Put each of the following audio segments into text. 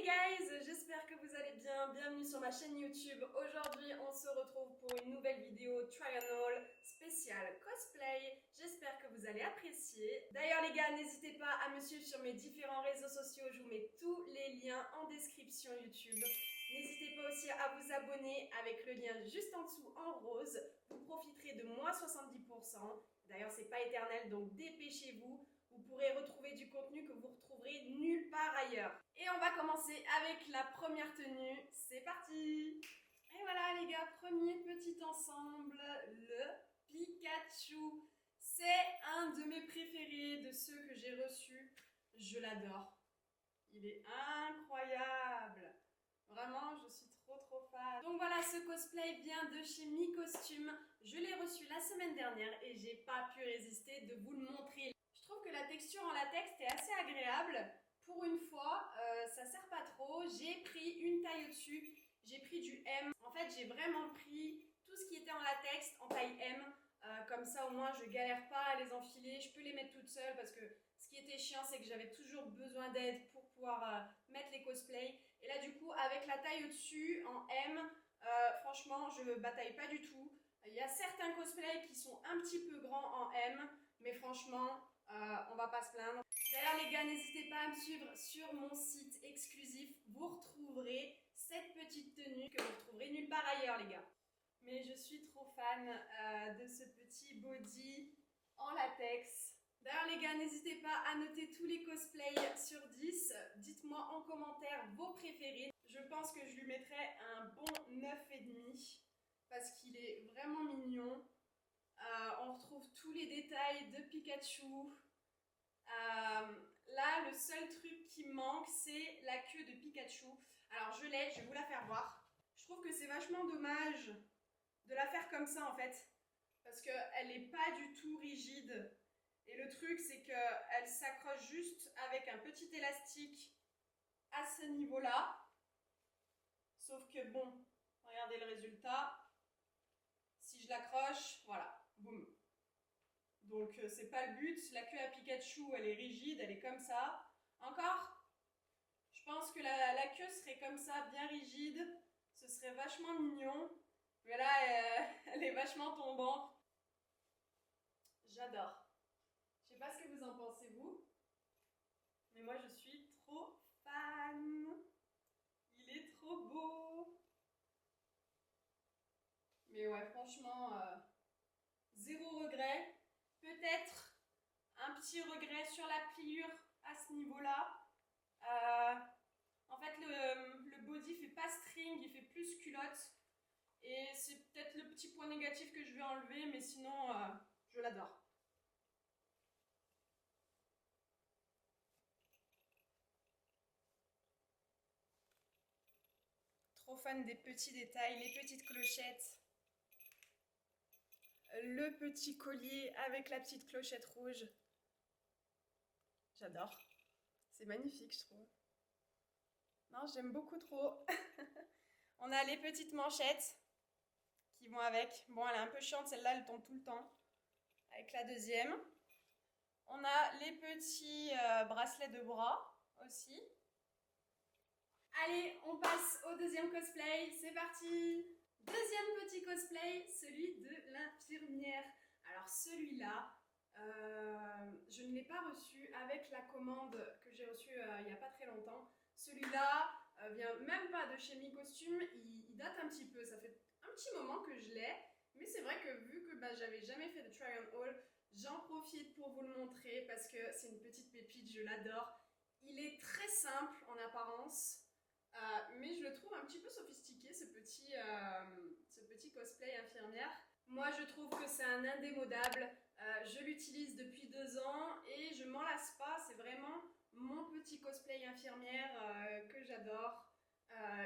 Hey guys, j'espère que vous allez bien, bienvenue sur ma chaîne YouTube. Aujourd'hui on se retrouve pour une nouvelle vidéo try on haul spéciale cosplay. J'espère que vous allez apprécier. D'ailleurs les gars, n'hésitez pas à me suivre sur mes différents réseaux sociaux, je vous mets tous les liens en description YouTube. N'hésitez pas aussi à vous abonner avec le lien juste en dessous en rose. Vous profiterez de moins 70%. D'ailleurs c'est pas éternel donc dépêchez-vous. Vous pourrez retrouver du contenu que vous retrouverez nulle part ailleurs. Et on va commencer avec la première tenue. C'est parti! Et voilà les gars, premier petit ensemble, le Pikachu. C'est un de mes préférés, de ceux que j'ai reçus. Je l'adore. Il est incroyable. Vraiment, je suis trop fan. Donc voilà, ce cosplay vient de chez Mi Costume. Je l'ai reçu la semaine dernière et j'ai pas pu résister de vous le montrer. Je trouve que la texture en latex est assez agréable. Pour une fois, ça sert pas trop. J'ai pris une taille au-dessus. J'ai pris du M. En fait, j'ai vraiment pris tout ce qui était en latex en taille M. Comme ça, au moins, je galère pas à les enfiler. Je peux les mettre toute seule parce que ce qui était chiant, c'est que j'avais toujours besoin d'aide pour pouvoir mettre les cosplays. Et là, du coup, avec la taille au-dessus en M, franchement, je bataille pas du tout. Il y a certains cosplays qui sont un petit peu grands en M, mais franchement, on va pas se plaindre. D'ailleurs les gars, n'hésitez pas à me suivre sur mon site exclusif. Vous retrouverez cette petite tenue que vous retrouverez nulle part ailleurs les gars. Mais je suis trop fan de ce petit body en latex. D'ailleurs les gars, n'hésitez pas à noter tous les cosplays sur 10. Dites-moi en commentaire vos préférés. Je pense que je lui mettrai un bon 9,5 parce qu'il est vraiment mignon. On retrouve tous les détails de Pikachu. Là, le seul truc qui me manque, c'est la queue de Pikachu. Alors, je l'ai, je vais vous la faire voir. Je trouve que c'est vachement dommage de la faire comme ça, en fait. Parce qu'elle n'est pas du tout rigide. Et le truc, c'est qu'elle s'accroche juste avec un petit élastique à ce niveau-là. Sauf que, bon, regardez le résultat. Si je l'accroche, voilà, boum. Donc c'est pas le but, la queue à Pikachu elle est rigide, elle est comme ça. Encore, je pense que la queue serait comme ça, bien rigide, ce serait vachement mignon. Mais là, elle est vachement tombante. J'adore. Je sais pas ce que vous en pensez vous, mais moi je suis trop fan. Il est trop beau. Mais ouais, franchement, zéro regret. Peut-être un petit regret sur la pliure à ce niveau-là. En fait, le body fait pas string, il fait plus culotte. Et c'est peut-être le petit point négatif que je vais enlever, mais sinon, je l'adore. Trop fan des petits détails, les petites clochettes. Le petit collier avec la petite clochette rouge. J'adore. C'est magnifique, je trouve. Non, j'aime beaucoup trop. On a les petites manchettes qui vont avec. Bon, elle est un peu chiante, celle-là, elle tombe tout le temps. Avec la deuxième. On a les petits bracelets de bras aussi. Allez, on passe au deuxième cosplay. C'est parti! Deuxième petit cosplay, celui de l'infirmière. Alors celui-là, je ne l'ai pas reçu avec la commande que j'ai reçue il n'y a pas très longtemps. Celui-là vient même pas de chez Mi Costume, il date un petit peu, ça fait un petit moment que je l'ai. Mais c'est vrai que vu que j'avais jamais fait de try on haul, j'en profite pour vous le montrer parce que c'est une petite pépite, je l'adore. Il est très simple en apparence. Mais je le trouve un petit peu sophistiqué, ce petit cosplay infirmière. Moi, je trouve que c'est un indémodable. Je l'utilise depuis 2 ans et je m'en lasse pas. C'est vraiment mon petit cosplay infirmière que j'adore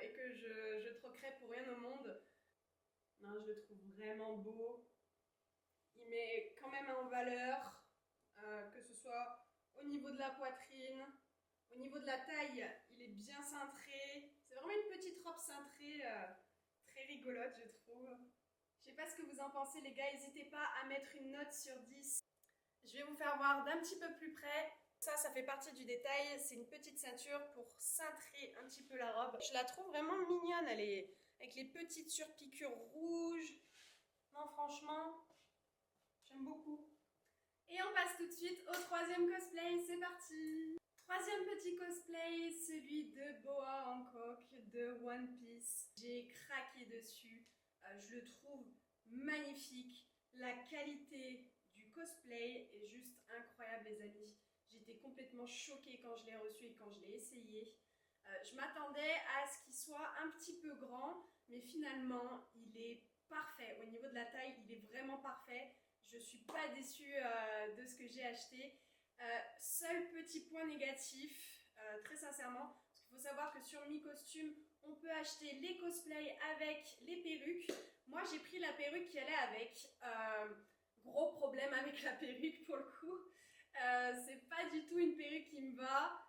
et que je troquerais pour rien au monde. Non, je le trouve vraiment beau. Il met quand même en valeur, que ce soit au niveau de la poitrine. Au niveau de la taille, il est bien cintré. C'est vraiment une petite robe cintrée, très rigolote, je trouve. Je sais pas ce que vous en pensez, les gars. N'hésitez pas à mettre une note sur 10. Je vais vous faire voir d'un petit peu plus près. Ça fait partie du détail. C'est une petite ceinture pour cintrer un petit peu la robe. Je la trouve vraiment mignonne. Elle est avec les petites surpiqûres rouges. Non, franchement, j'aime beaucoup. Et on passe tout de suite au troisième cosplay. C'est parti! Troisième petit cosplay, celui de Boa Hancock de One Piece. J'ai craqué dessus. Je le trouve magnifique. La qualité du cosplay est juste incroyable, les amis. J'étais complètement choquée quand je l'ai reçu et quand je l'ai essayé. Je m'attendais à ce qu'il soit un petit peu grand, mais finalement, il est parfait. Au niveau de la taille, il est vraiment parfait. Je ne suis pas déçue de ce que j'ai acheté. Seul petit point négatif, très sincèrement, parce qu'il faut savoir que sur Mi Costume, on peut acheter les cosplays avec les perruques. Moi, j'ai pris la perruque qui allait avec. Gros problème avec la perruque pour le coup. C'est pas du tout une perruque qui me va.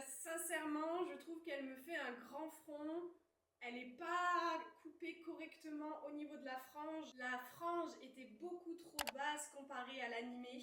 Sincèrement, je trouve qu'elle me fait un grand front. Elle n'est pas coupée correctement au niveau de la frange. La frange était beaucoup trop basse comparée à l'animé.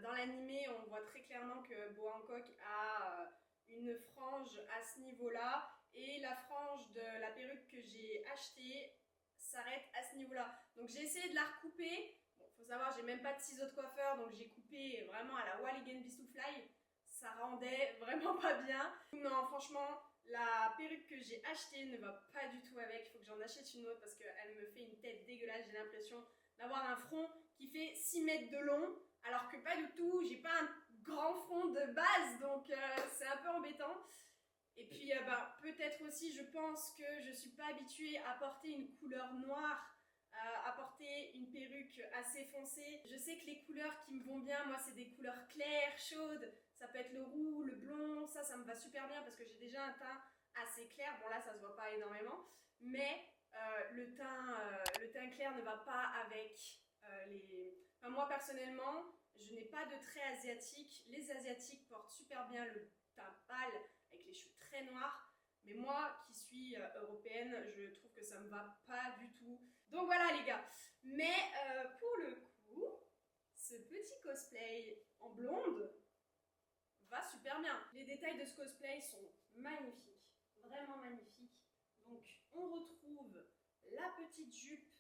Dans l'animé, on voit très clairement que Boa Hancock a une frange à ce niveau-là. Et la frange de la perruque que j'ai achetée s'arrête à ce niveau-là. Donc j'ai essayé de la recouper. Bon, faut savoir, j'ai même pas de ciseaux de coiffeur, donc j'ai coupé vraiment à la Walligan Beast to Fly. Ça rendait vraiment pas bien. Non, franchement, la perruque que j'ai achetée ne va pas du tout avec. Il faut que j'en achète une autre parce qu'elle me fait une tête dégueulasse. J'ai l'impression d'avoir un front qui fait 6 mètres de long, alors que pas du tout. J'ai pas un grand front de base, donc c'est un peu embêtant. Et puis peut-être aussi, je pense que je suis pas habituée à porter une couleur noire, à porter une perruque assez foncée. Je sais que les couleurs qui me vont bien, moi, c'est des couleurs claires, chaudes. Ça peut être le roux, le blond, ça me va super bien parce que j'ai déjà un teint assez clair. Bon là, ça se voit pas énormément, mais le teint clair ne va pas avec les... Enfin, moi, personnellement, je n'ai pas de traits asiatiques. Les asiatiques portent super bien le teint pâle avec les cheveux très noirs. Mais moi, qui suis européenne, je trouve que ça me va pas du tout. Donc voilà les gars. Mais pour le coup, ce petit cosplay en blonde va super bien. Les détails de ce cosplay sont magnifiques, vraiment magnifiques. Donc on retrouve la petite jupe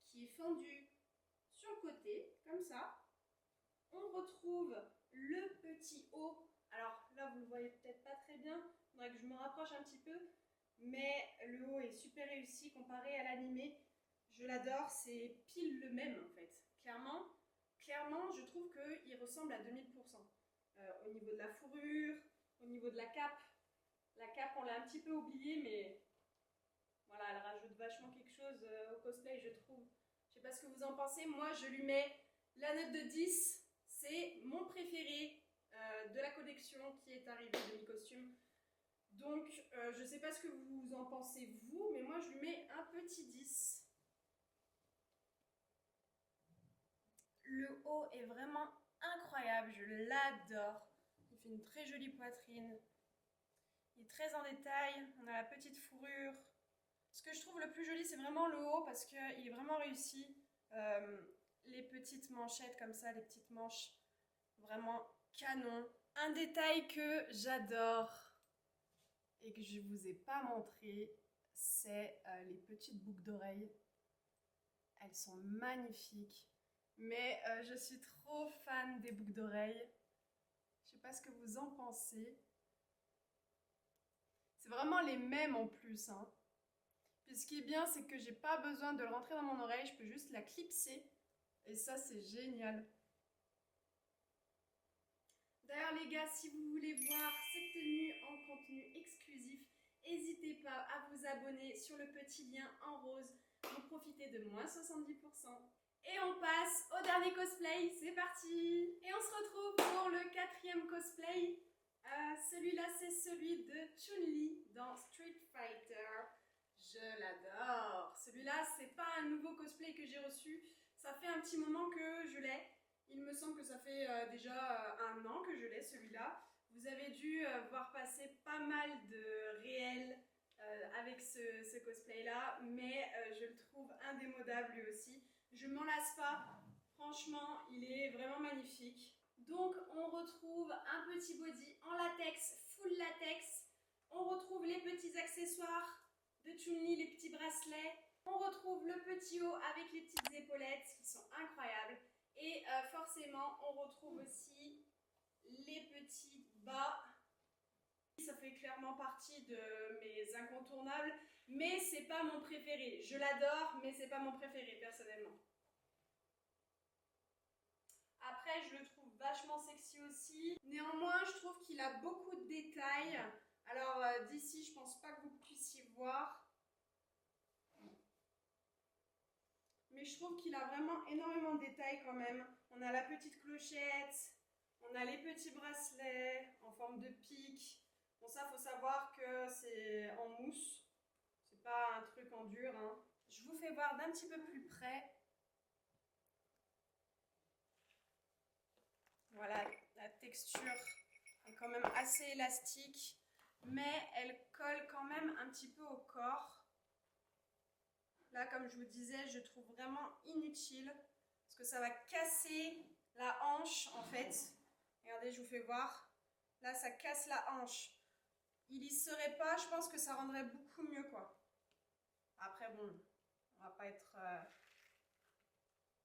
qui est fendue sur le côté, comme ça. On retrouve le petit haut. Alors là, vous le voyez peut-être pas très bien. Il faudrait que je me rapproche un petit peu. Mais le haut est super réussi comparé à l'animé. Je l'adore, c'est pile le même en fait. Clairement, je trouve qu'il ressemble à 2000%. Au niveau de la fourrure, au niveau de la cape. La cape, on l'a un petit peu oubliée, mais voilà, elle rajoute vachement quelque chose au cosplay, je trouve. Je sais pas ce que vous en pensez. Moi, je lui mets la note de 10. C'est mon préféré de la collection qui est arrivée de Mi Costume. Donc, je sais pas ce que vous en pensez vous, mais moi, je lui mets un petit 10. Le haut est vraiment incroyable, je l'adore. Il fait une très jolie poitrine. Il est très en détail, on a la petite fourrure. Ce que je trouve le plus joli, c'est vraiment le haut parce qu'il est vraiment réussi. Les petites manchettes comme ça, les petites manches, vraiment canon. Un détail que j'adore et que je ne vous ai pas montré, c'est les petites boucles d'oreilles. Elles sont magnifiques. Mais je suis trop fan des boucles d'oreilles. Je sais pas ce que vous en pensez. C'est vraiment les mêmes en plus. Hein. Puis ce qui est bien, c'est que j'ai pas besoin de le rentrer dans mon oreille. Je peux juste la clipser. Et ça, c'est génial. D'ailleurs, les gars, si vous voulez voir cette tenue en contenu exclusif, n'hésitez pas à vous abonner sur le petit lien en rose pour profiter de moins 70%. Et on passe au dernier cosplay, c'est parti! Et on se retrouve pour le quatrième cosplay. Celui-là, c'est celui de Chun-Li dans Street Fighter. Je l'adore! Celui-là, c'est pas un nouveau cosplay que j'ai reçu. Ça fait un petit moment que je l'ai. Il me semble que ça fait déjà 1 an que je l'ai, celui-là. Vous avez dû voir passer pas mal de réels avec ce cosplay-là, mais je le trouve indémodable lui aussi. Je m'en lasse pas, franchement, il est vraiment magnifique. Donc on retrouve un petit body en latex, full latex. On retrouve les petits accessoires de Chun-Li, les petits bracelets. On retrouve le petit haut avec les petites épaulettes qui sont incroyables. Et forcément, on retrouve aussi les petits bas. Ça fait clairement partie de mes incontournables, mais c'est pas mon préféré. Je l'adore, mais c'est pas mon préféré personnellement. Après, je le trouve vachement sexy aussi. Néanmoins, je trouve qu'il a beaucoup de détails. Alors d'ici, je pense pas que vous puissiez voir. Mais je trouve qu'il a vraiment énormément de détails quand même. On a la petite clochette, on a les petits bracelets en forme de pique. Bon, ça, faut savoir que c'est en mousse. C'est pas un truc en dur, hein. Je vous fais voir d'un petit peu plus près. Voilà, la texture est quand même assez élastique, mais elle colle quand même un petit peu au corps. Là, comme je vous disais, je trouve vraiment inutile parce que ça va casser la hanche en fait. Regardez, je vous fais voir. Là, ça casse la hanche. Il y serait pas, je pense que ça rendrait beaucoup mieux quoi. Après bon, on va pas être,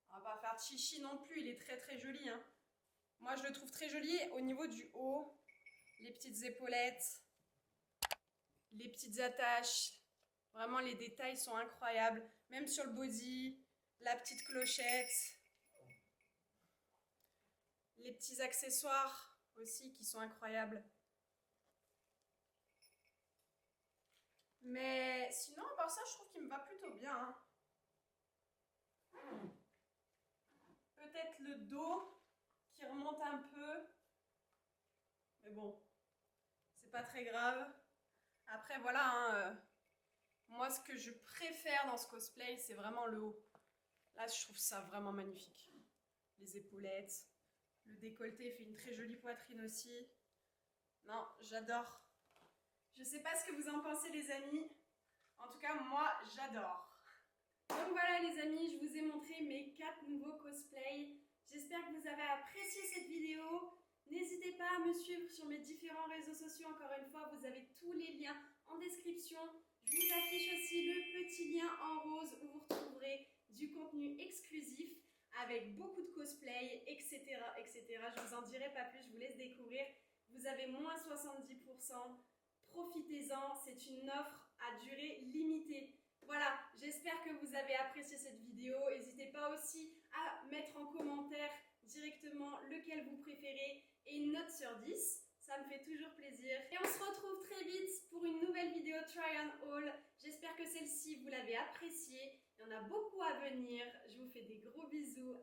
on va pas faire de chichi non plus. Il est très très joli, hein. Moi, je le trouve très joli au niveau du haut, les petites épaulettes, les petites attaches. Vraiment, les détails sont incroyables. Même sur le body, la petite clochette, les petits accessoires aussi qui sont incroyables. Mais sinon, à part ça, je trouve qu'il me va plutôt bien, hein. Peut-être le dos qui remonte un peu. Mais bon, c'est pas très grave. Après, voilà, hein, moi, ce que je préfère dans ce cosplay, c'est vraiment le haut. Là, je trouve ça vraiment magnifique. Les épaulettes, le décolleté fait une très jolie poitrine aussi. Non, j'adore. Je sais pas ce que vous en pensez, les amis. En tout cas, moi, j'adore. Donc voilà, les amis, je vous ai montré mes 4 nouveaux cosplays. J'espère que vous avez apprécié cette vidéo. N'hésitez pas à me suivre sur mes différents réseaux sociaux. Encore une fois, vous avez tous les liens en description. Je vous affiche aussi le petit lien en rose où vous retrouverez du contenu exclusif avec beaucoup de cosplay, etc., etc. Je vous en dirai pas plus, je vous laisse découvrir. Vous avez moins 70%. Profitez-en, c'est une offre à durée limitée. Voilà, j'espère que vous avez apprécié cette vidéo. N'hésitez pas aussi à mettre en commentaire directement lequel vous préférez et une note sur 10. Ça me fait toujours plaisir. Et on se retrouve très vite pour une nouvelle vidéo Try on Haul. J'espère que celle-ci, vous l'avez appréciée. Il y en a beaucoup à venir. Je vous fais des gros bisous.